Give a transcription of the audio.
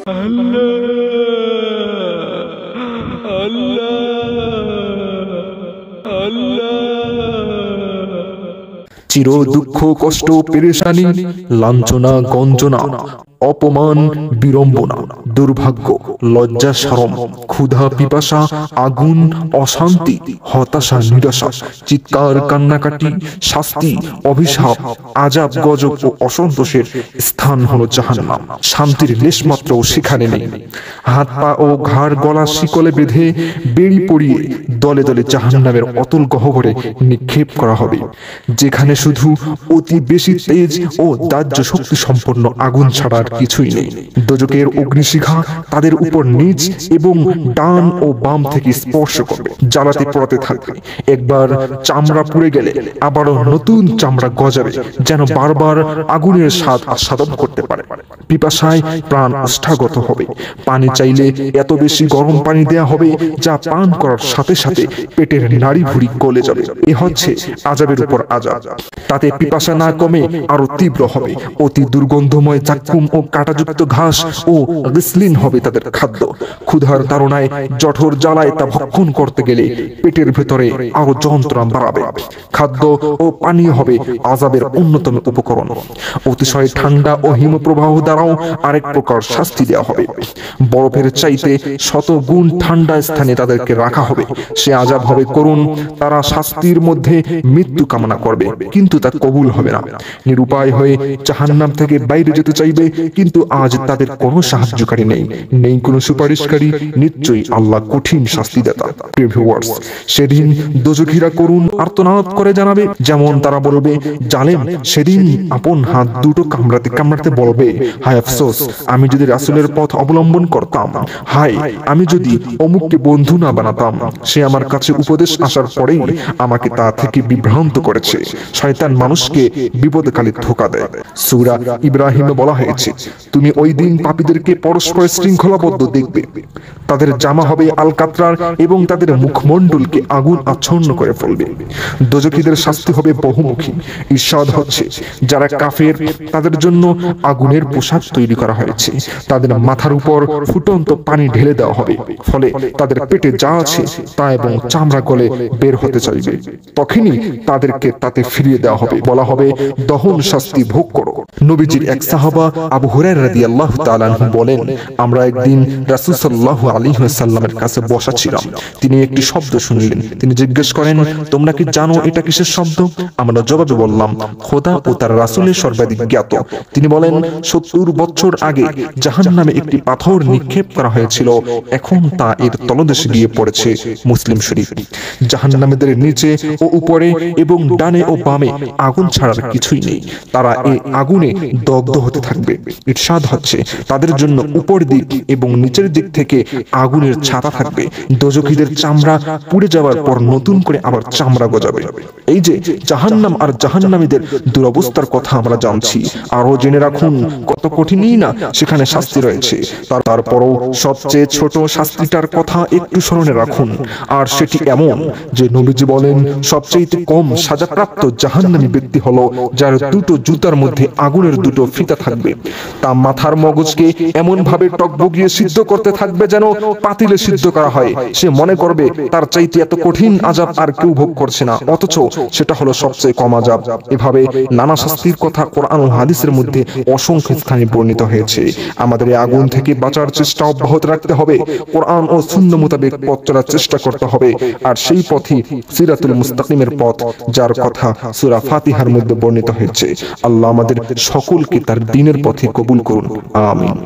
চির দুঃখ কষ্ট পেরেশানি লাঞ্ছনা গঞ্জনা অপমান বিড়ম্বনা দুর্ভাগ্য লজ্জা শরম ক্ষুধা পিপাসা আগুন অশান্তি হতাশা নিরাশা চিৎকার কান্নাকাটি শাস্তি অভিশাপ আযাব গজব ও অসন্তোষের স্থান হলো জাহান্নাম। শান্তির লেশমাত্র সেখানে নেই। হাত পা ও ঘাড় গলা শিকলে বেঁধে বেড়ি পরিয়ে দলে দলে জাহান্নামের অতল গহ্বরে নিক্ষেপ করা হবে, যেখানে শুধু অতি বেশি তেজ ও দাহ্য শক্তি সম্পন্ন আগুন ছাড়া কিছুই নেই। দোজখের অগ্নিশিখা তাদের উপর নিচ এবং ডান ও বাম থেকে স্পর্শ করবে, জ্বালাতে পোড়াতে থাকবে। একবার চামড়া পুড়ে গেলে আবারও নতুন চামড়া গজাবে, যেন বারবার আগুনের স্বাদ আস্বাদন করতে পারে। পিপাসায় প্রাণ ওষ্ঠাগত হবে। পানি চাইলে এত বেশি গরম পানি দেয়া হবে যা পান করার সাথে সাথে পেটের নাড়ি ভুঁড়ি গলে যাবে। এ হচ্ছে আযাবের উপর আযাব। তাতে পিপাসা না কমে আরো তীব্র হবে। অতি দুর্গন্ধময় জাক্কুম ও কাঁটাযুক্ত ঘাস ও গিসলিন হবে তাদের খাদ্য। ক্ষুধার তাড়নায় জঠর জ্বালায় তা ভক্ষণ করতে গেলে পেটের ভেতরে আরো যন্ত্রণা বাড়াবে। খাদ্য ও পানীয় হবে আযাবের অন্যতম উপকরণ। অতিশয় ঠান্ডা ও হিমপ্রবাহ দ্বারাও আরেক প্রকার শাস্তি দেওয়া হবে। বরফের চাইতে শত গুণ ঠান্ডা স্থানে তাদেরকে রাখা হবে। সে আযাব হবে করুণ। তারা শাস্তির মধ্যে মৃত্যু কামনা করবে, কিন্তু তা কবুল হবে না। নিরুপায় হয়ে জাহান্নাম থেকে বাইরে যেতে চাইবে, কিন্তু আজ তাদের কোনো সাহায্যকারী নেই, নেই কোনো সুপারিশকারী। নিশ্চয়ই আল্লাহ কঠিন শাস্তিদাতা। প্রিয় ভিউয়ার্স, সেদিন দোজখীরা করুণ আর্তনাদ করে জানাবে, যেমন তারা বলবে, জালেম সেদিন আপন হাত দুটো কামড়াতে কামড়াতে বলবে, হায় আফসোস, আমি যদি রাসূলের পথ অবলম্বন করতাম। হায়, আমি যদি অমুককে বন্ধু না বানাতাম। সে আমার কাছে উপদেশ আসার পরেই আমাকে তা থেকে বিভ্রান্ত করেছে। শয়তান মানুষকে বিপদকালে ধোঁকা দেয়। সূরা ইব্রাহিমে বলা হয়েছে, তুমি ওই দিন পাপীদেরকে পরস্পর শৃঙ্খলাবদ্ধ দেখবে। তাদের জামা হবে আলকাতরার এবং তাদের মুখমণ্ডলকে আগুন আচ্ছন্ন করে ফেলবে। দোজখীদের শাস্তি হবে বহুমুখী। ইরশাদ হচ্ছে, যারা কাফের তাদের জন্য আগুনের পোশাক তৈরি করা হয়েছে। তাদের মাথার উপর ফুটন্ত পানি ঢেলে দেওয়া হবে, ফলে তাদের পেটে যা আছে তা এবং চামড়া গলে বের হতে চাইবে। তখনই তাদেরকে তাতে ফিরিয়ে দেওয়া হবে, বলা হবে, দহন শাস্তি ভোগ করো। নবীজির এক সাহাবা আবু হুরায়রা রাদিয়াল্লাহু তাআলা আনহু বলেন, আমরা একদিন রাসূল সাল্লাল্লাহু আলাইহি ওয়াসাল্লামের কাছে বসা ছিলাম। তিনি একটি শব্দ শুনলেন। তিনি জিজ্ঞেস করেন, তোমরা কি জানো এটা কিসের শব্দ? আমরা জবাবে বললাম, খোদা ও তার রাসূলের সর্বাধিক জ্ঞাত। তিনি বলেন, ৭০ বছর আগে জাহান্নামে একটি পাথর নিক্ষেপ করা হয়েছিল, এখন তা এর তলদেশে গিয়ে পড়েছে। মুসলিম শরীফ। জাহান্নামীদের নিচে ও উপরে এবং ডানে ও বামে আগুন ছাড়ার কিছুই নেই। তারা এই আগুনে দগ্ধ হতে থাকবে। ইরশাদ হচ্ছে, তাদের জন্য উপর দিক এবং নিচের দিক থেকে আগুনের ছাতা থাকবে। দোজখীদের চামড়া পুড়ে যাওয়ার পর নতুন করে আবার চামড়া গজাবে। এই যে জাহান্নাম আর জাহান্নামীদের দুরবস্থার কথা আমরা জানছি, আরো জেনে রাখুন কত কঠিনই না সেখানে শাস্তি রয়েছে। তারপরও সবচেয়ে ছোট শাস্তিটার কথা একটু স্মরণে রাখুন, আর সেটি এমন যে নবীজি বলেন, সবচেয়ে কম সাজাপ্রাপ্ত জাহান্নামী ব্যক্তি হলো যার দুটো জুতার মধ্যে আগুনের দুটো ফিতা থাকবে। তা মাথার মগজকে এমন ভাবে টকবগিয়ে সিদ্ধ করতে থাকবে যেন পাতিলে সিদ্ধ করা হয়। সে মনে করবে তার চাইতে এত কঠিন আযাব আর কেউ ভোগ করছে না, অথচ সেটা হলো সবচেয়ে কম আযাব। এভাবে নানা শাস্তির কথা কোরআন ও হাদিসের মধ্যে অসংখ্য স্থানে বর্ণিত হয়েছে। আমাদের এই আগুন থেকে বাঁচার চেষ্টা অব্যাহত রাখতে হবে। কোরআন ও সুন্নাহ মোতাবেক পথ চলার চেষ্টা করতে হবে। আর সেই পথই সিরাতুল মুস্তাকিমের পথ, যার কথা সূরা ফাতিহার মধ্যে বর্ণিত হয়েছে। আল্লাহ আমাদের সকলকে তার দ্বীনের পথে কবুল করুন। আমিন।